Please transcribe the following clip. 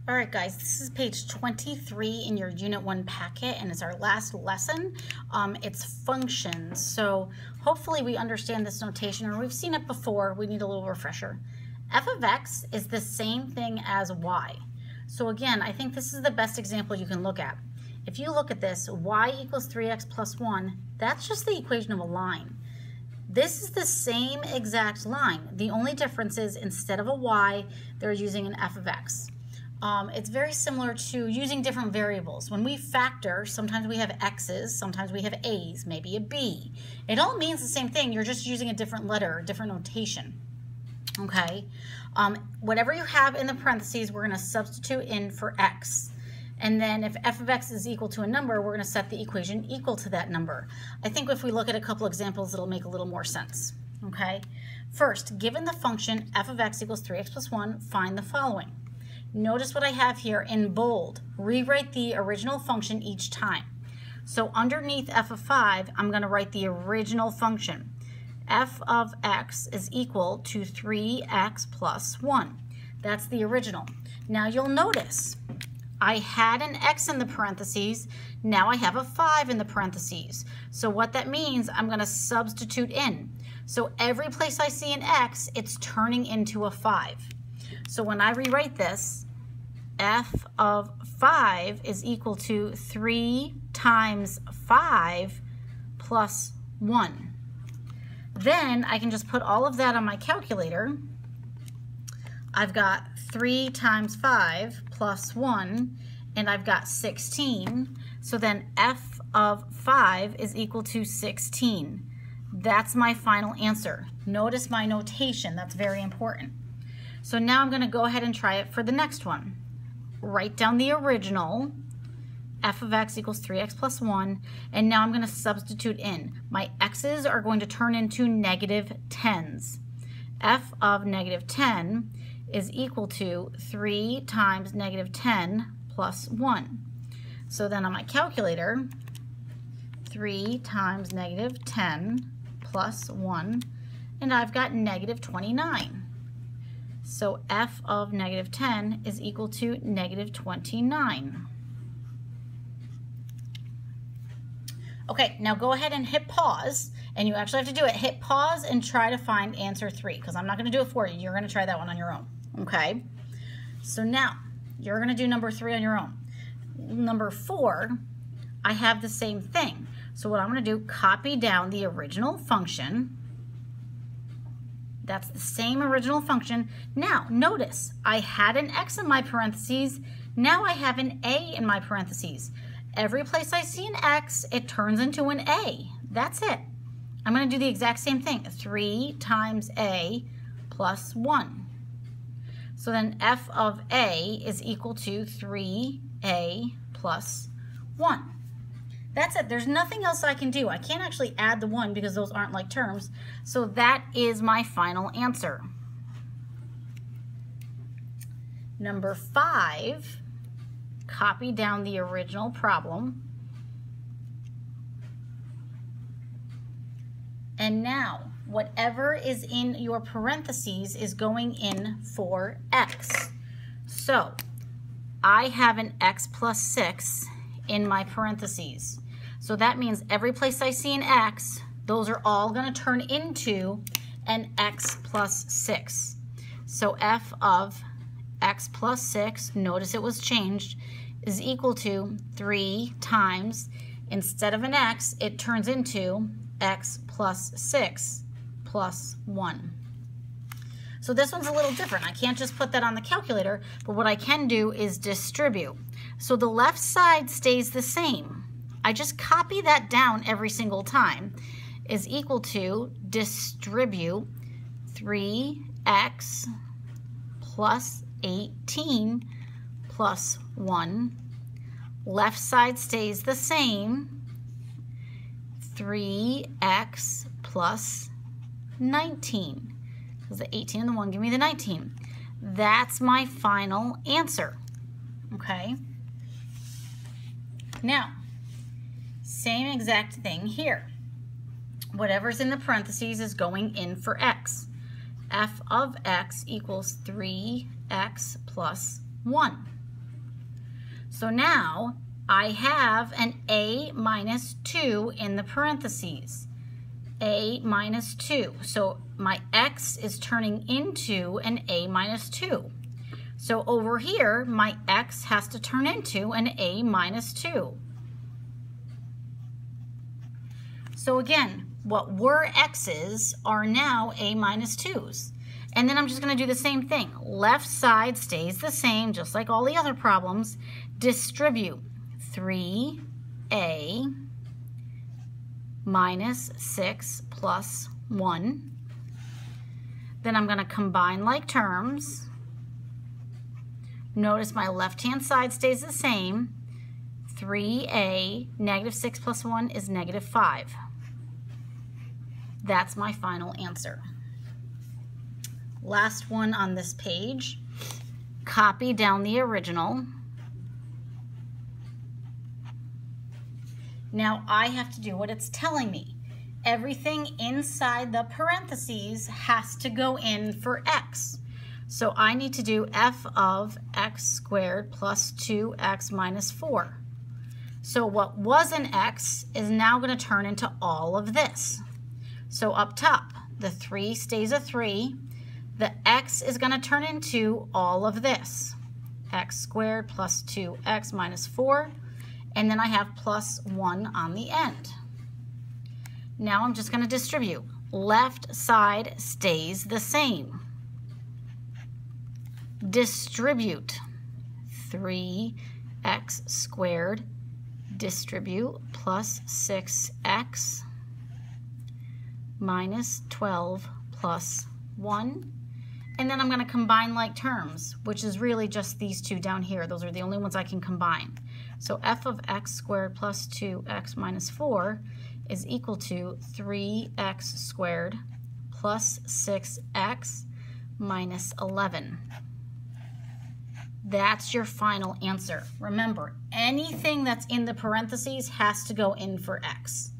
All right, guys, this is page 23 in your Unit 1 packet, and it's our last lesson. It's functions. So hopefully we understand this notation, or we've seen it before. We need a little refresher. F of x is the same thing as y. So again, I think this is the best example you can look at. If you look at this, y equals 3x plus 1, that's just the equation of a line. This is the same exact line. The only difference is instead of a y, they're using an f of x. It's very similar to using different variables. When we factor, sometimes we have x's, sometimes we have a's, maybe a b. It all means the same thing. You're just using a different letter, a different notation. Okay? Whatever you have in the parentheses, we're going to substitute in for x. And then if f of x is equal to a number, we're going to set the equation equal to that number. I think if we look at a couple examples, it'll make a little more sense. Okay? First, given the function f of x equals 3x plus 1, find the following. Notice what I have here in bold. Rewrite the original function each time. So underneath f of 5, I'm going to write the original function. F of x is equal to 3x plus 1. That's the original. Now you'll notice I had an x in the parentheses. Now I have a 5 in the parentheses. So what that means, I'm going to substitute in. So every place I see an x, it's turning into a 5. So when I rewrite this, f of 5 is equal to 3 times 5 plus 1. Then I can just put all of that on my calculator. I've got 3 times 5 plus 1, and I've got 16. So then f of 5 is equal to 16. That's my final answer. Notice my notation. That's very important. So now I'm going to go ahead and try it for the next one. Write down the original, f of x equals 3x plus 1, and now I'm going to substitute in. My x's are going to turn into negative 10s. F of negative 10 is equal to 3 times negative 10 plus 1. So then on my calculator, 3 times negative 10 plus 1, and I've got negative 29. So f of negative 10 is equal to negative 29. Okay, now go ahead and hit pause, and you actually have to do it. Hit pause and try to find answer 3, because I'm not going to do it for you. You're going to try that one on your own, okay? So now, you're going to do number 3 on your own. Number 4, I have the same thing. So what I'm going to do, copy down the original function. That's the same original function. Now, notice, I had an x in my parentheses. Now I have an a in my parentheses. Every place I see an x, it turns into an a. That's it. I'm going to do the exact same thing. 3 times a plus 1. So then f of a is equal to 3a plus 1. That's it. There's nothing else I can do. I can't actually add the 1 because those aren't like terms. So that is my final answer. Number 5, copy down the original problem. And now, whatever is in your parentheses is going in for x. So, I have an x plus 6 in my parentheses. So that means every place I see an x, those are all going to turn into an x plus 6. So f of x plus 6, notice it was changed, is equal to 3 times, instead of an x, it turns into x plus 6 plus 1. So this one's a little different. I can't just put that on the calculator, but what I can do is distribute. So the left side stays the same. I just copy that down every single time, is equal to distribute 3x plus 18 plus 1. Left side stays the same, 3x plus 19. Because the 18 and the 1 give me the 19. That's my final answer. Okay? Now, same exact thing here. Whatever's in the parentheses is going in for x. F of x equals 3x plus 1. So now I have an a minus 2 in the parentheses. A minus 2. So my x is turning into an a minus 2. So over here, my x has to turn into an a minus 2. So again, what were x's are now a minus 2's. And then I'm just going to do the same thing. Left side stays the same, just like all the other problems. Distribute 3a minus 6 plus 1. Then I'm going to combine like terms. Notice my left-hand side stays the same. 3a, negative 6 plus 1 is negative 5. That's my final answer. Last one on this page. Copy down the original. Now I have to do what it's telling me. Everything inside the parentheses has to go in for x. So I need to do f of x squared plus 2x minus 4. So what was an x is now going to turn into all of this. So up top, the 3 stays a 3. The x is going to turn into all of this. X squared plus 2x minus 4. And then I have plus 1 on the end. Now I'm just going to distribute. Left side stays the same. Distribute 3x squared. Distribute plus 6x minus 12 plus 1. And then I'm going to combine like terms, which is really just these two down here. Those are the only ones I can combine. So f of x squared plus 2x minus 4 is equal to 3x squared plus 6x minus 11. That's your final answer. Remember, anything that's in the parentheses has to go in for x.